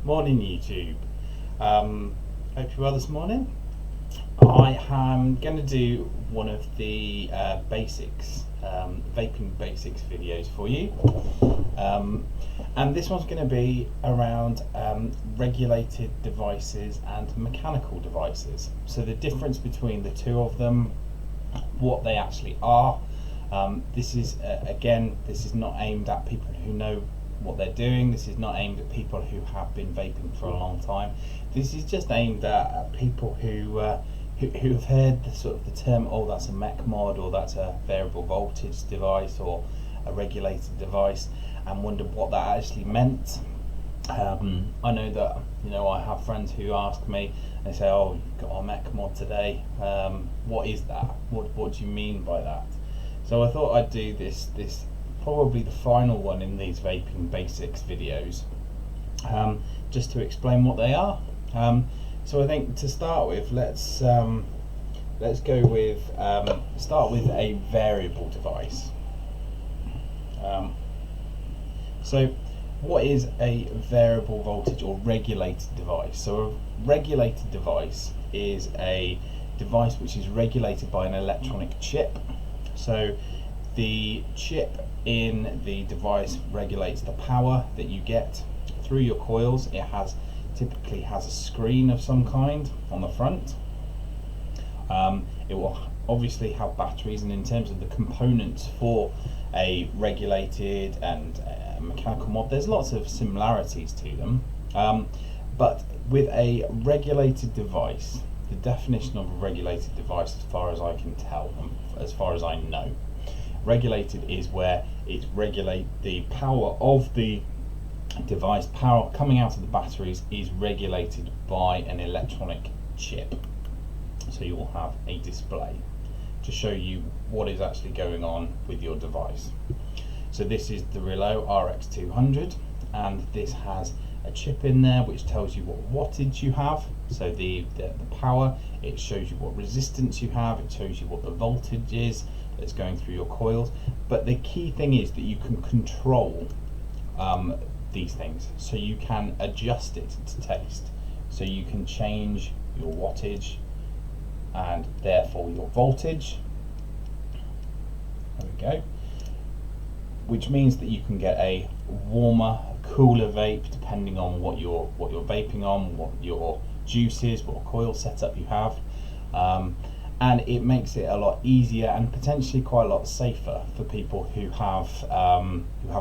Morning YouTube. Hope you're well this morning. I am going to do one of the vaping basics videos for you, and this one's going to be around regulated devices and mechanical devices. So the difference between the two of them, what they actually are. This is this is not aimed at people who know what they're doing. This is not aimed at people who have been vaping for a long time. This is just aimed at people who have heard the term, oh, that's a mech mod, or that's a variable voltage device, or a regulated device, and wondered what that actually meant. I know that I have friends who ask me, they say, oh, you've got a mech mod today. What is that? What do you mean by that? So I thought I'd do this probably the final one in these vaping basics videos, just to explain what they are. So I think to start with, let's go with start with a variable device. So what is a variable voltage or regulated device? So a regulated device is a device which is regulated by an electronic chip. So the chip in the device regulates the power that you get through your coils. It typically has a screen of some kind on the front. It will obviously have batteries, and in terms of the components for a regulated and mechanical mod, there's lots of similarities to them. But with a regulated device, the definition of a regulated device, as far as I can tell, as far as I know, regulated is where it regulates the power of the device. Power coming out of the batteries is regulated by an electronic chip. So you will have a display to show you what is actually going on with your device. So this is the Relo RX200, and this has a chip in there which tells you what wattage you have. So the power, it shows you what resistance you have, it shows you what the voltage is that's going through your coils. But the key thing is that you can control these things, so you can adjust it to taste. So you can change your wattage and therefore your voltage. There we go. Which means that you can get a warmer, cooler vape depending on what you're vaping on, what your juice is, what coil setup you have, and it makes it a lot easier and potentially quite a lot safer for people who have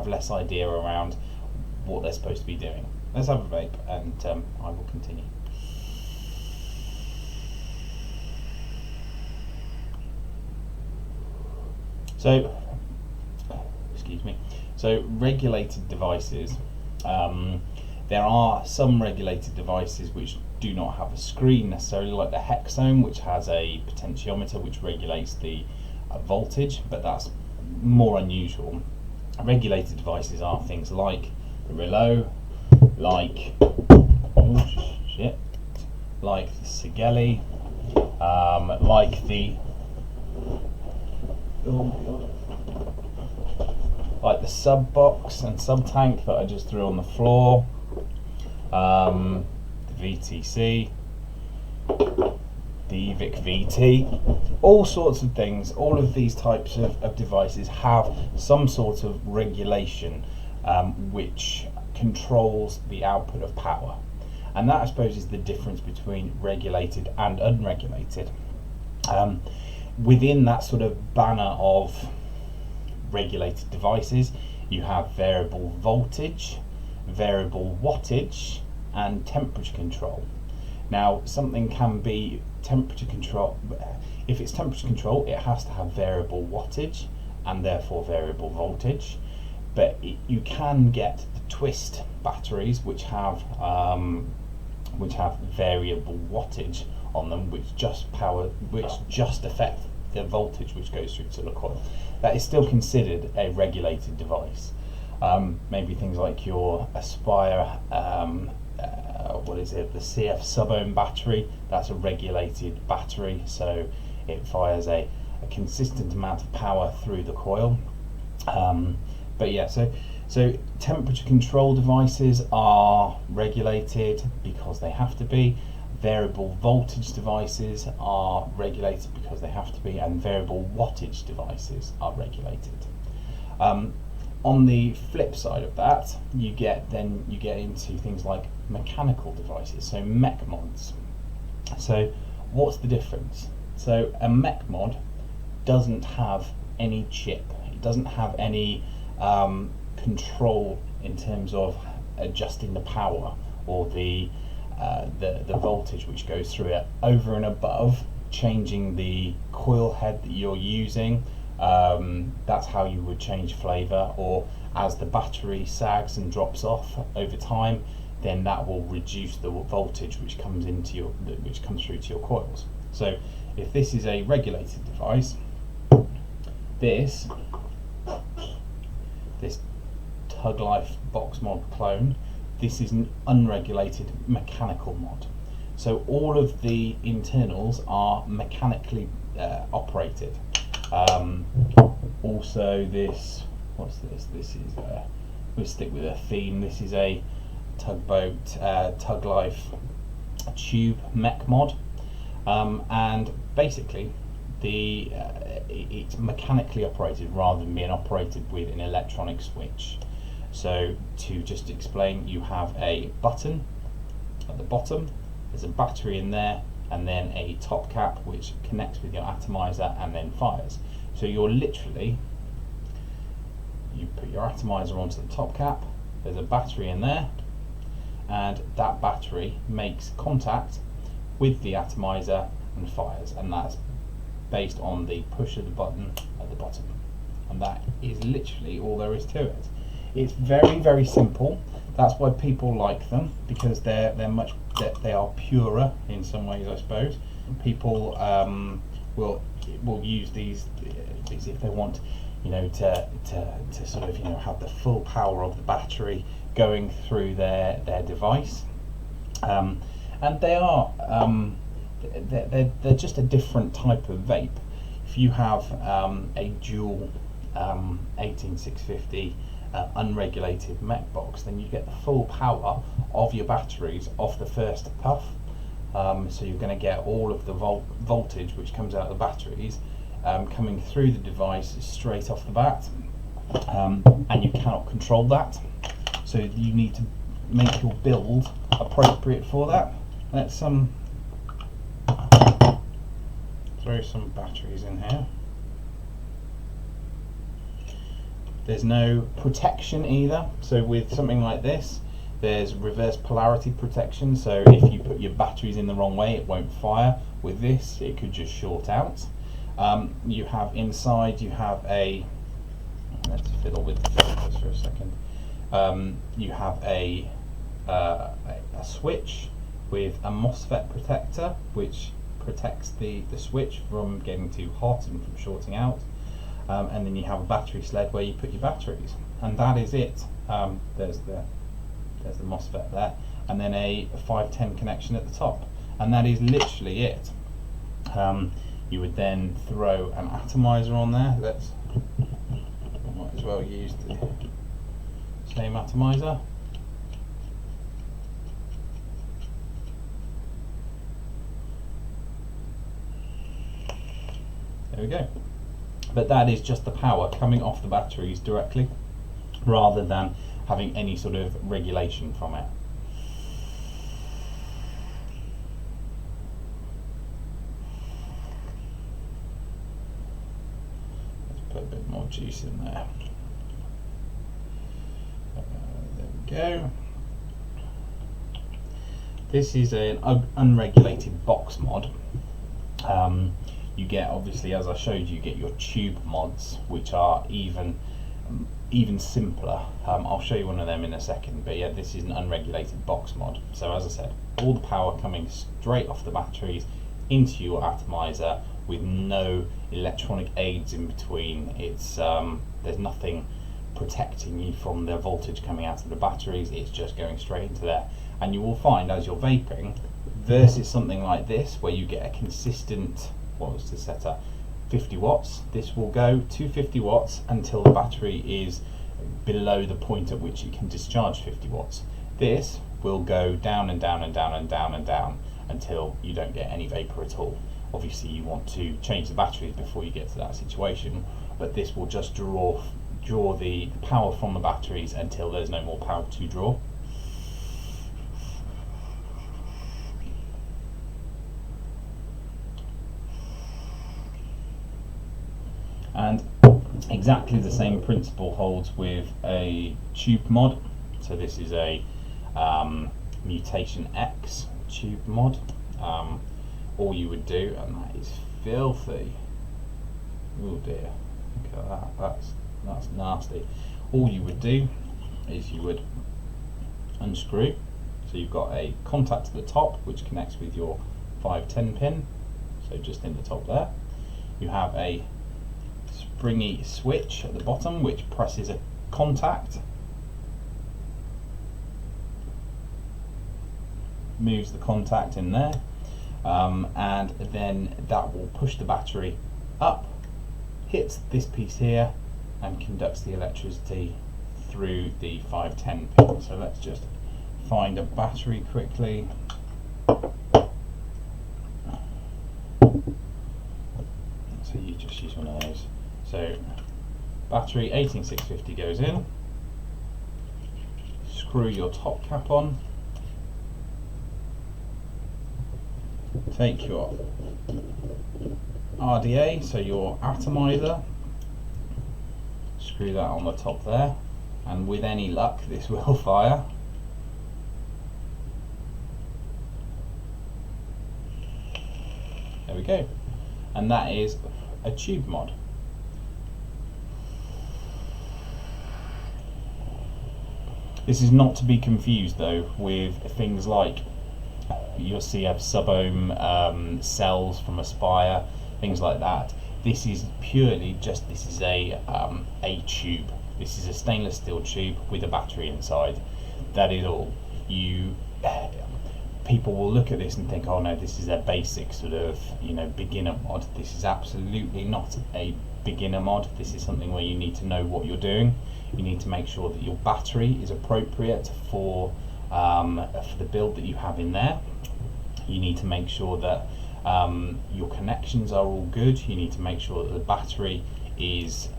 less idea around what they're supposed to be doing. Let's have a vape, and I will continue. So, excuse me. So regulated devices, there are some regulated devices which do not have a screen necessarily, like the Hexome, which has a potentiometer which regulates the voltage, but that's more unusual. Regulated devices are things like the Relo, like the Sigeli, like the sub box and sub tank that I just threw on the floor, the VTC, the Evic VT, all sorts of things. All of these types of devices have some sort of regulation which controls the output of power, and that, I suppose, is the difference between regulated and unregulated. Within that sort of banner of regulated devices, you have variable voltage, variable wattage, and temperature control. Now, something can be temperature control. If it's temperature control, it has to have variable wattage and therefore variable voltage. But you can get the twist batteries which have variable wattage on them, which just affect the voltage which goes through to the coil. That is still considered a regulated device. Maybe things like your Aspire, the CF sub-ohm battery, that's a regulated battery, so it fires a consistent amount of power through the coil. But yeah, so So temperature control devices are regulated because they have to be. Variable voltage devices are regulated because they have to be, and variable wattage devices are regulated. On the flip side of that, you get into things like mechanical devices, so mech mods. So what's the difference? So a mech mod doesn't have any chip. It doesn't have any control in terms of adjusting the power or the voltage which goes through it, over and above changing the coil head that you're using. That's how you would change flavour, or as the battery sags and drops off over time, then that will reduce the voltage which comes through to your coils. So if this is a regulated device, this Tug Life box mod clone, this is an unregulated mechanical mod. So all of the internals are mechanically operated. Also this, what's this? This is, we'll stick with a theme, this is a tugboat Tug Life tube mech mod. And basically it's mechanically operated rather than being operated with an electronic switch. So to just explain, you have a button at the bottom, there's a battery in there, and then a top cap which connects with your atomizer and then fires. So you put your atomizer onto the top cap, there's a battery in there, and that battery makes contact with the atomizer and fires, and that's based on the push of the button at the bottom. And that is literally all there is to it. It's very, very simple. That's why people like them, because they are purer in some ways, I suppose. People will use these if they want, to sort of have the full power of the battery going through their device. And they are they're just a different type of vape. If you have a dual 18650 unregulated mech box, then you get the full power of your batteries off the first puff. So you're going to get all of the voltage which comes out of the batteries coming through the device straight off the bat, and you cannot control that. So you need to make your build appropriate for that. Let's throw some batteries in here. There's no protection either, so with something like this there's reverse polarity protection, so if you put your batteries in the wrong way it won't fire. With this it could just short out. You have inside, you have a, let's fiddle with the filters for a second. You have a switch with a MOSFET protector which protects the switch from getting too hot and from shorting out. And then you have a battery sled where you put your batteries, and that is it. There's the MOSFET there, and then a 510 connection at the top, and that is literally it. You would then throw an atomizer on there. Might as well use the same atomizer. There we go. But that is just the power coming off the batteries directly, rather than having any sort of regulation from it. Let's put a bit more juice in there. There we go. This is an unregulated box mod. You get, obviously, as I showed you, get your tube mods, which are even simpler. I'll show you one of them in a second, but yeah, this is an unregulated box mod. So as I said, all the power coming straight off the batteries into your atomizer with no electronic aids in between. It's there's nothing protecting you from the voltage coming out of the batteries, it's just going straight into there. And you will find, as you're vaping, versus something like this where you get a consistent, what was the setup, 50 watts, this will go to 50 watts until the battery is below the point at which it can discharge 50 watts. This will go down and down and down and down and down until you don't get any vapor at all. Obviously you want to change the batteries before you get to that situation, but this will just draw the power from the batteries until there's no more power to draw. And exactly the same principle holds with a tube mod. So this is a Mutation X tube mod. All you would do, and that is filthy. Oh dear, look at that. That's nasty. All you would do is you would unscrew. So you've got a contact at the top which connects with your 510 pin. So just in the top there, you have a springy switch at the bottom which presses a contact, moves the contact in there, and then that will push the battery up, hits this piece here, and conducts the electricity through the 510 pin. So let's just find a battery quickly. So you just use one of those. So battery 18650 goes in, screw your top cap on, take your RDA, so your atomizer, screw that on the top there, and with any luck this will fire. There we go, and that is a tube mod. This is not to be confused though with things like you'll see have sub-ohm cells from Aspire, things like that. This is purely just, this is a tube. This is a stainless steel tube with a battery inside. That is all. People will look at this and think, oh no, this is a basic sort of, beginner mod. This is absolutely not a beginner mod. This is something where you need to know what you're doing. You need to make sure that your battery is appropriate for the build that you have in there. You need to make sure that your connections are all good. You need to make sure that the battery is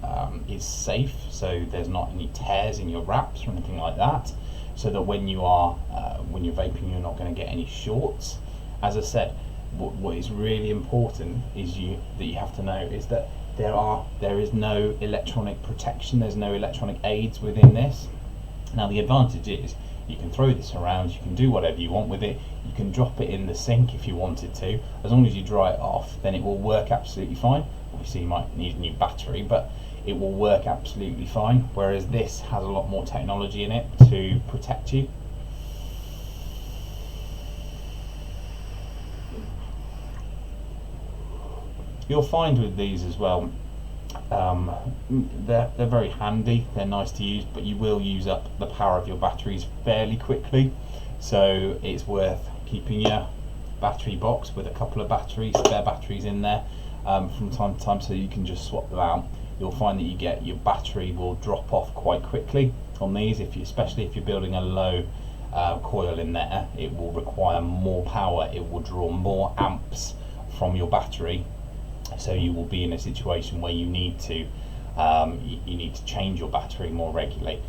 safe, so there's not any tears in your wraps or anything like that, so that when you're vaping, you're not going to get any shorts. As I said, what is really important is that you have to know is that there is no electronic protection. There's no electronic aids within this. Now the advantage is you can throw this around, you can do whatever you want with it, you can drop it in the sink if you wanted to. As long as you dry it off, then it will work absolutely fine. Obviously you might need a new battery, but it will work absolutely fine, whereas this has a lot more technology in it to protect you. You'll find with these as well, they're very handy, they're nice to use, but you will use up the power of your batteries fairly quickly, so it's worth keeping your battery box with a couple of spare batteries in there from time to time, so you can just swap them out. You'll find that your battery will drop off quite quickly on these, especially if you're building a low coil in there. It will require more power, it will draw more amps from your battery. So you will be in a situation where you need to change your battery more regularly.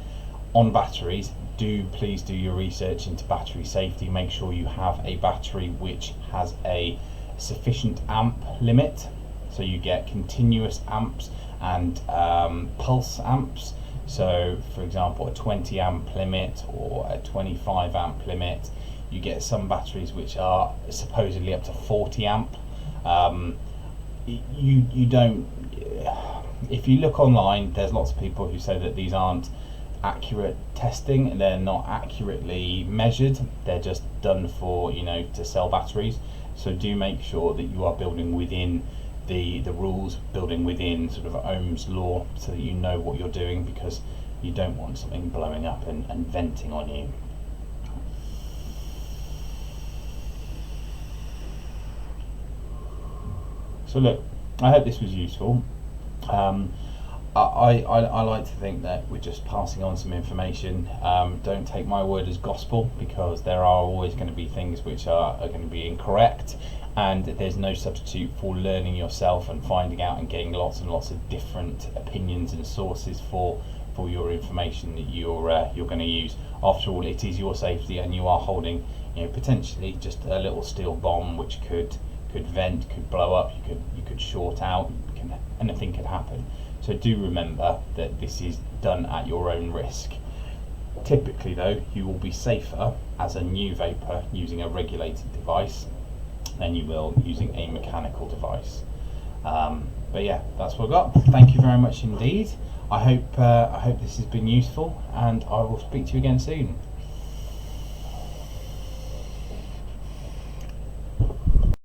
On batteries, please do your research into battery safety. Make sure you have a battery which has a sufficient amp limit, so you get continuous amps and pulse amps. So for example, a 20 amp limit or a 25 amp limit. You get some batteries which are supposedly up to 40 amp. You don't, if you look online, there's lots of people who say that these aren't accurate testing, they're not accurately measured, they're just done for to sell batteries. So do make sure that you are building within the rules, building within sort of Ohm's law, so that you know what you're doing, because you don't want something blowing up and venting on you. So look, I hope this was useful. I like to think that we're just passing on some information. Don't take my word as gospel, because there are always going to be things which are going to be incorrect, and there's no substitute for learning yourself and finding out and getting lots and lots of different opinions and sources for your information that you're going to use. After all, it is your safety, and you are holding, potentially just a little steel bomb which could vent, could blow up, you could short out, anything could happen. So do remember that this is done at your own risk. Typically though, you will be safer as a new vapor using a regulated device than you will using a mechanical device. But yeah, that's what I've got. Thank you very much indeed. I hope this has been useful, and I will speak to you again soon.